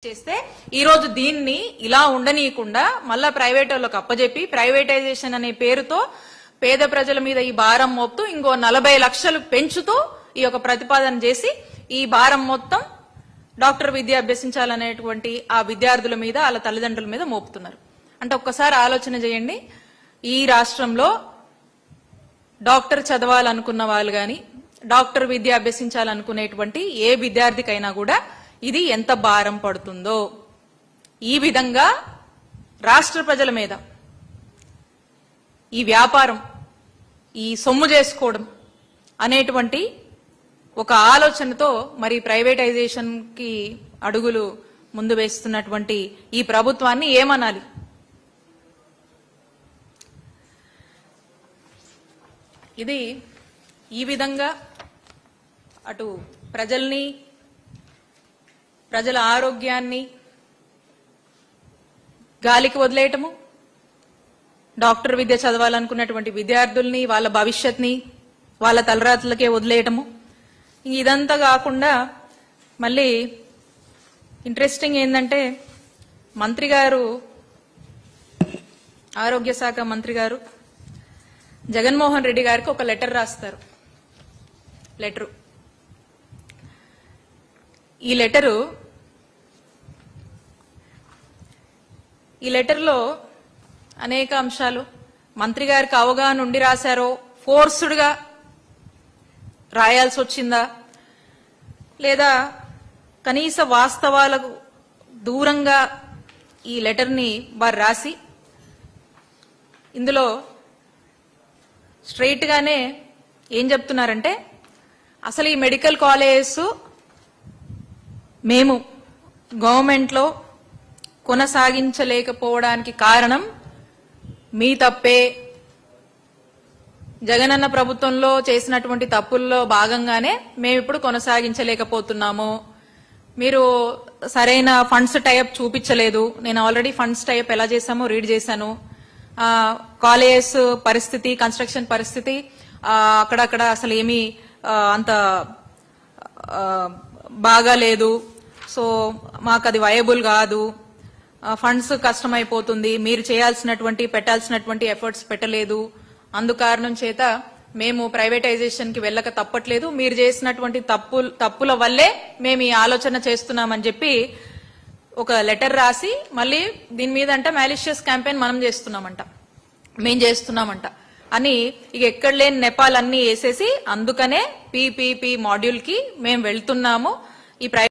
చేస్తే ఈ రోజు దీన్ని ఇలా ఉండనీయకుండా మళ్ళా ప్రైవేట్ వాళ్ళకి అప్పజెప్పి ప్రైవేటైజేషన్ అనే పేరుతో పేద ప్రజల మీద ఈ భారం మోపుతూ ఇంకో 40 లక్షలు పెంచుతూ ఈ యొక్క ప్రతిపాదన చేసి ఈ భారం మొత్తం డాక్టర్ విద్య అభ్యసించాలనేటువంటి ఆ విద్యార్థుల మీద వాళ్ళ తల్లిదండ్రుల మీద మోపుతున్నారు. అంటే ఒక్కసారి ఆలోచన చేయండి, ఈ రాష్ట్రంలో డాక్టర్ చదవాలనుకున్న వాళ్ళు గాని డాక్టర్ విద్య అభ్యసించాలనుకునేటువంటి ఏ విద్యార్థికైనా కూడా ఇది ఎంత భారం పడుతుందో. ఈ విధంగా రాష్ట్ర ప్రజల మీద ఈ వ్యాపారం, ఈ సొమ్ము చేసుకోవడం అనేటువంటి ఒక ఆలోచనతో మరి ప్రైవేటైజేషన్ కి అడుగులు ముందు వేస్తున్నటువంటి ఈ ప్రభుత్వాన్ని ఏమనాలి? ఇది ఈ విధంగా అటు ప్రజల్ని, ప్రజల ఆరోగ్యాన్ని గాలికి వదిలేయటము, డాక్టర్ విద్య చదవాలనుకున్నటువంటి విద్యార్థుల్ని, వాళ్ళ భవిష్యత్ని వాళ్ళ తలరాతలకే వదిలేయటము. ఇదంతా కాకుండా మళ్ళీ ఇంట్రెస్టింగ్ ఏంటంటే మంత్రి గారు, ఆరోగ్య శాఖ మంత్రి గారు జగన్మోహన్ రెడ్డి గారికి ఒక లెటర్ రాస్తారు. ఈ లెటర్లో అనేక అంశాలు మంత్రి గారికి అవగాహన ఉండి రాశారో, ఫోర్స్డ్గా రాయాల్సి వచ్చిందా, లేదా కనీస వాస్తవాలకు దూరంగా ఈ లెటర్ని వారు రాసి ఇందులో స్ట్రైట్ గానే ఏం చెప్తున్నారంటే, అసలు ఈ మెడికల్ కాలేజెస్ మేము గవర్నమెంట్లో కొనసాగించలేకపోవడానికి కారణం మీ తప్పే. జగనన్న ప్రభుత్వంలో చేసినటువంటి తప్పుల్లో భాగంగానే మేము ఇప్పుడు కొనసాగించలేకపోతున్నాము. మీరు సరైన ఫండ్స్ టైప్ చూపించలేదు. నేను ఆల్రెడీ ఫండ్స్ టైప్ ఎలా చేశామో రీడ్ చేశాను. కాలేజెస్ పరిస్థితి, కన్స్ట్రక్షన్ పరిస్థితి అక్కడక్కడ అసలు ఏమీ అంత బాగాలేదు. సో మాకు అది వయబుల్ కాదు, ఫండ్స్ కష్టమైపోతుంది, మీరు చేయాల్సినటువంటి పెట్టాల్సినటువంటి ఎఫర్ట్స్ పెట్టలేదు, అందుకారణం చేత మేము ప్రైవేటైజేషన్ కి వెళ్ళక తప్పట్లేదు, మీరు చేసినటువంటి తప్పుల వల్లే మేము ఈ ఆలోచన చేస్తున్నామని చెప్పి ఒక లెటర్ రాసి మళ్ళీ దీని మీద అంటే మ్యాలిషియస్ క్యాంపెయిన్ మేం చేస్తున్నామంట అని ఇక ఎక్కడ లేని నెపాలన్నీ వేసేసి అందుకనే పీపీపీ మాడ్యూల్ కి మేము వెళ్తున్నాము. ఈ